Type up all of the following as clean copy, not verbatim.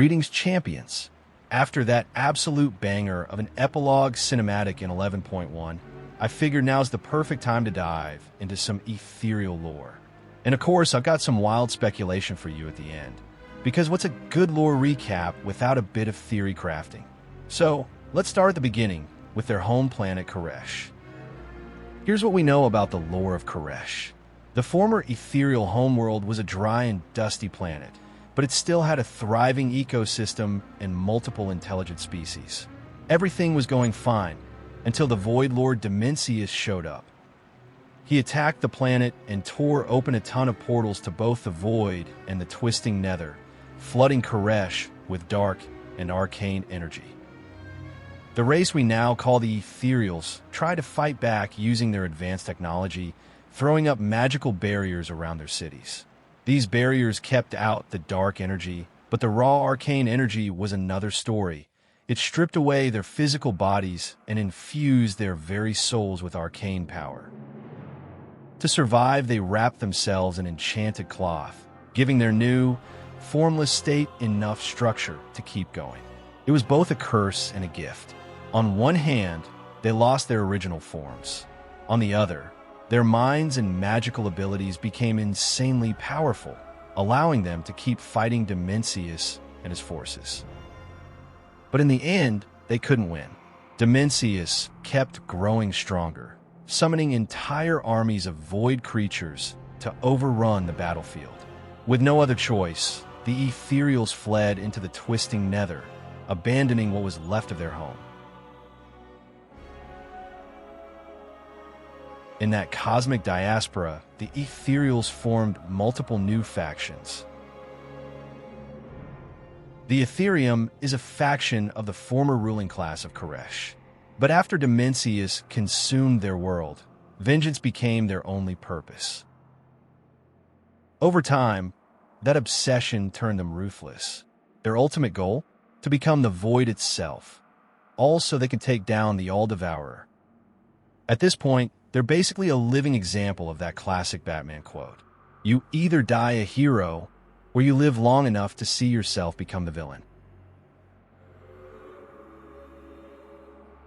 Greetings, champions. After that absolute banger of an epilogue cinematic in 11.1, I figured now's the perfect time to dive into some ethereal lore. And of course, I've got some wild speculation for you at the end. Because what's a good lore recap without a bit of theory crafting? So, let's start at the beginning with their home planet Karesh. Here's what we know about the lore of Karesh. The former ethereal homeworld was a dry and dusty planet, but it still had a thriving ecosystem and multiple intelligent species. Everything was going fine until the Void Lord Dimensius showed up. He attacked the planet and tore open a ton of portals to both the Void and the Twisting Nether, flooding Karesh with dark and arcane energy. The race we now call the Ethereals tried to fight back using their advanced technology, throwing up magical barriers around their cities. These barriers kept out the dark energy, but the raw arcane energy was another story. It stripped away their physical bodies and infused their very souls with arcane power. To survive, they wrapped themselves in enchanted cloth, giving their new, formless state enough structure to keep going. It was both a curse and a gift. On one hand, they lost their original forms. On the other, their minds and magical abilities became insanely powerful, allowing them to keep fighting Dimensius and his forces. But in the end, they couldn't win. Dimensius kept growing stronger, summoning entire armies of void creatures to overrun the battlefield. With no other choice, the Ethereals fled into the Twisting Nether, abandoning what was left of their home. In that cosmic diaspora, the Ethereals formed multiple new factions. The Ethereum is a faction of the former ruling class of Karesh. But after Dimensius consumed their world, vengeance became their only purpose. Over time, that obsession turned them ruthless. Their ultimate goal? To become the Void itself, all so they could take down the All-Devourer. At this point, they're basically a living example of that classic Batman quote. You either die a hero, or you live long enough to see yourself become the villain.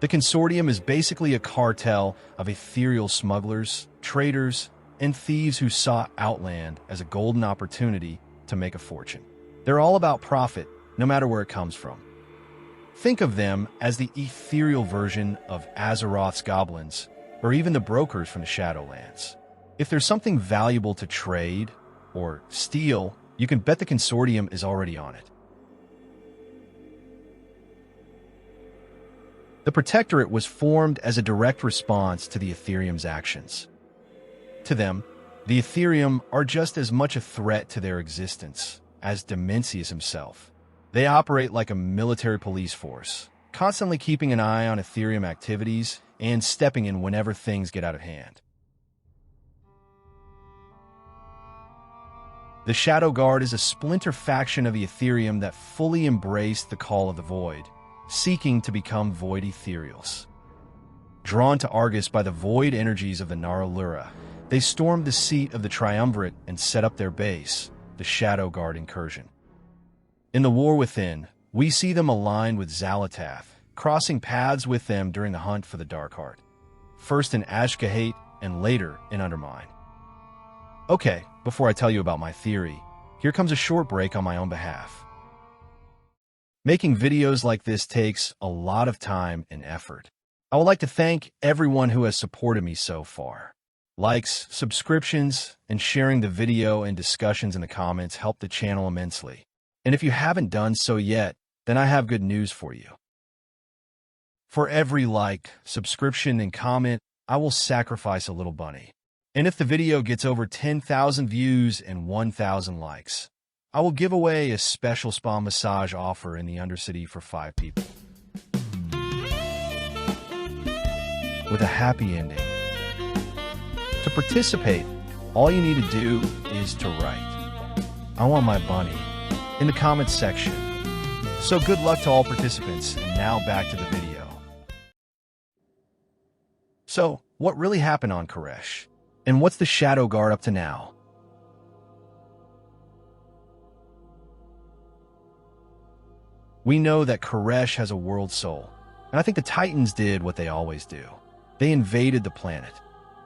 The Consortium is basically a cartel of ethereal smugglers, traders, and thieves who saw Outland as a golden opportunity to make a fortune. They're all about profit, no matter where it comes from. Think of them as the ethereal version of Azeroth's goblins, or even the brokers from the Shadowlands. If there's something valuable to trade or steal, you can bet the Consortium is already on it. The Protectorate was formed as a direct response to the Ethereum's actions. To them, the Ethereum are just as much a threat to their existence as Dimensius himself. They operate like a military police force, constantly keeping an eye on Ethereum activities and stepping in whenever things get out of hand. The Shadow Guard is a splinter faction of the Ethereum that fully embraced the call of the Void, seeking to become Void Ethereals. Drawn to Argus by the void energies of the Naralura, they stormed the seat of the Triumvirate and set up their base, the Shadow Guard Incursion. In the War Within, we see them aligned with Xal'atath, crossing paths with them during the hunt for the Darkheart, first in Ashgahate and later in Undermine. Okay, before I tell you about my theory, here comes a short break on my own behalf. Making videos like this takes a lot of time and effort. I would like to thank everyone who has supported me so far. Likes, subscriptions, and sharing the video and discussions in the comments help the channel immensely. And if you haven't done so yet, then I have good news for you. For every like, subscription, and comment, I will sacrifice a little bunny. And if the video gets over 10,000 views and 1,000 likes, I will give away a special spa massage offer in the Undercity for 5 people. With a happy ending. To participate, all you need to do is to write, "I want my bunny," in the comments section. So good luck to all participants, and now back to the video. So, what really happened on Karesh? And what's the Shadow Guard up to now? We know that Karesh has a world soul, and I think the Titans did what they always do. They invaded the planet,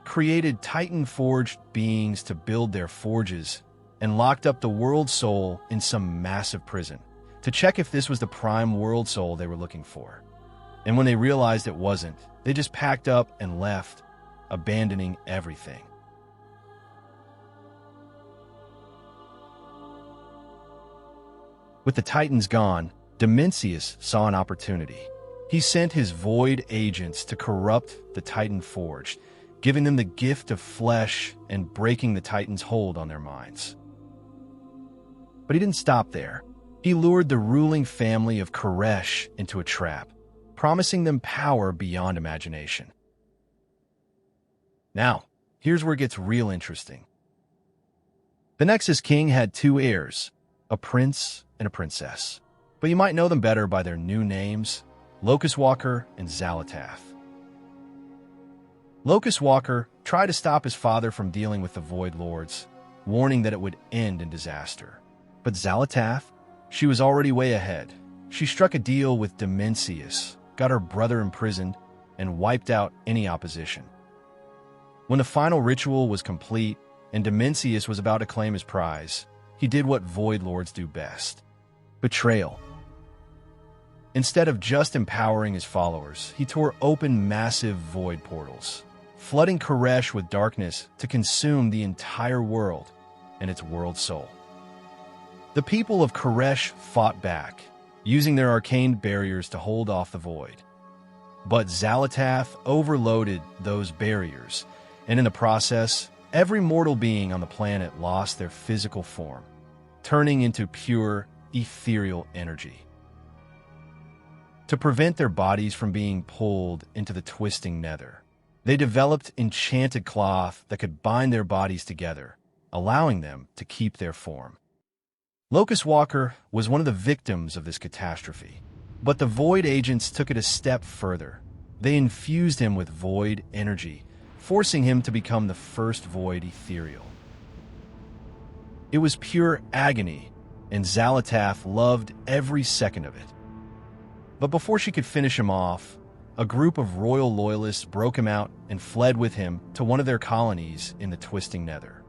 created Titan-forged beings to build their forges, and locked up the world soul in some massive prison to check if this was the prime world soul they were looking for. And when they realized it wasn't, they just packed up and left, abandoning everything. With the Titans gone, Dimensius saw an opportunity. He sent his void agents to corrupt the Titan Forged, giving them the gift of flesh and breaking the Titans' hold on their minds. But he didn't stop there. He lured the ruling family of Karesh into a trap, promising them power beyond imagination. Now, here's where it gets real interesting. The Nexus King had two heirs, a prince and a princess, but you might know them better by their new names, Locust Walker and Xal'atath. Locust Walker tried to stop his father from dealing with the Void Lords, warning that it would end in disaster. But Xal'atath, she was already way ahead. She struck a deal with Dimensius, got her brother imprisoned, and wiped out any opposition. When the final ritual was complete and Dimensius was about to claim his prize, he did what Void Lords do best: betrayal. Instead of just empowering his followers, he tore open massive void portals, flooding Karesh with darkness to consume the entire world and its world soul. The people of Karesh fought back, using their arcane barriers to hold off the void. But Xal'atath overloaded those barriers, and in the process, every mortal being on the planet lost their physical form, turning into pure ethereal energy. To prevent their bodies from being pulled into the twisting nether, they developed enchanted cloth that could bind their bodies together, allowing them to keep their form. Locust Walker was one of the victims of this catastrophe, but the Void agents took it a step further. They infused him with Void energy, forcing him to become the first Void Ethereal. It was pure agony, and Xal'atath loved every second of it. But before she could finish him off, a group of royal loyalists broke him out and fled with him to one of their colonies in the twisting nether.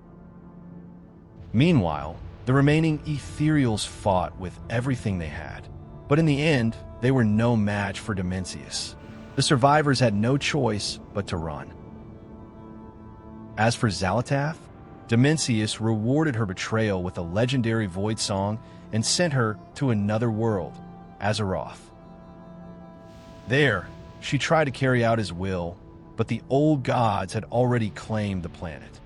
Meanwhile, the remaining Ethereals fought with everything they had, but in the end, they were no match for Dimensius. The survivors had no choice but to run. As for Xal'atath, Dimensius rewarded her betrayal with a legendary void song and sent her to another world, Azeroth. There, she tried to carry out his will, but the old gods had already claimed the planet.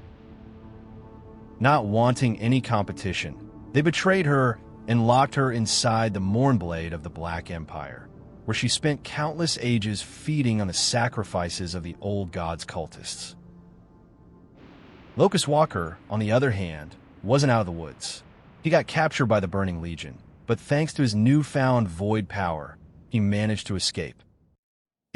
Not wanting any competition, they betrayed her and locked her inside the Mournblade of the Black Empire, where she spent countless ages feeding on the sacrifices of the old gods' cultists. Locust Walker, on the other hand, wasn't out of the woods. He got captured by the Burning Legion, but thanks to his newfound void power, he managed to escape.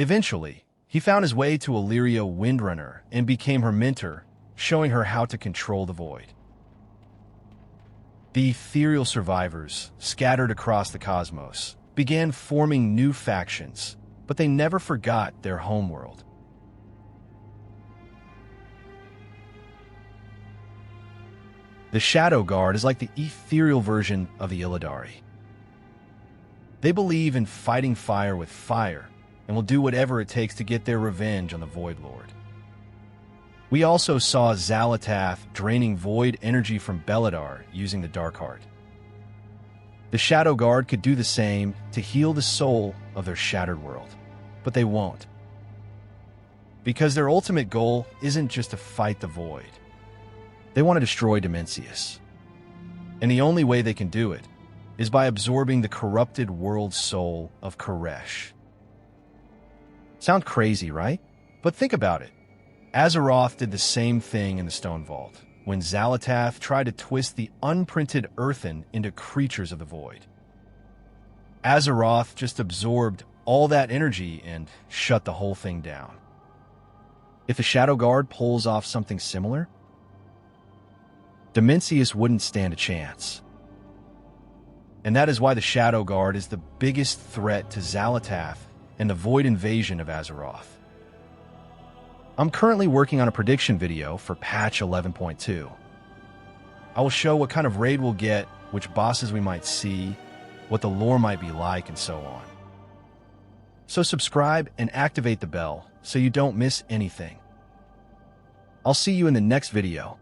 Eventually, he found his way to Illyria Windrunner and became her mentor, showing her how to control the void. The ethereal survivors, scattered across the cosmos, began forming new factions, but they never forgot their homeworld. The Shadow Guard is like the ethereal version of the Illidari. They believe in fighting fire with fire and will do whatever it takes to get their revenge on the Void Lord. We also saw Xal'atath draining void energy from Beledar using the Darkheart. The Shadow Guard could do the same to heal the soul of their shattered world, but they won't. Because their ultimate goal isn't just to fight the void. They want to destroy Dimensius. And the only way they can do it is by absorbing the corrupted world soul of Karesh. Sound crazy, right? But think about it. Azeroth did the same thing in the Stone Vault, when Xal'atath tried to twist the unprinted earthen into creatures of the void. Azeroth just absorbed all that energy and shut the whole thing down. If the Shadow Guard pulls off something similar, Dimensius wouldn't stand a chance. and that is why the Shadow Guard is the biggest threat to Xal'atath and the Void Invasion of Azeroth. I'm currently working on a prediction video for patch 11.2. I will show what kind of raid we'll get, which bosses we might see, what the lore might be like, and so on. So subscribe and activate the bell so you don't miss anything. I'll see you in the next video.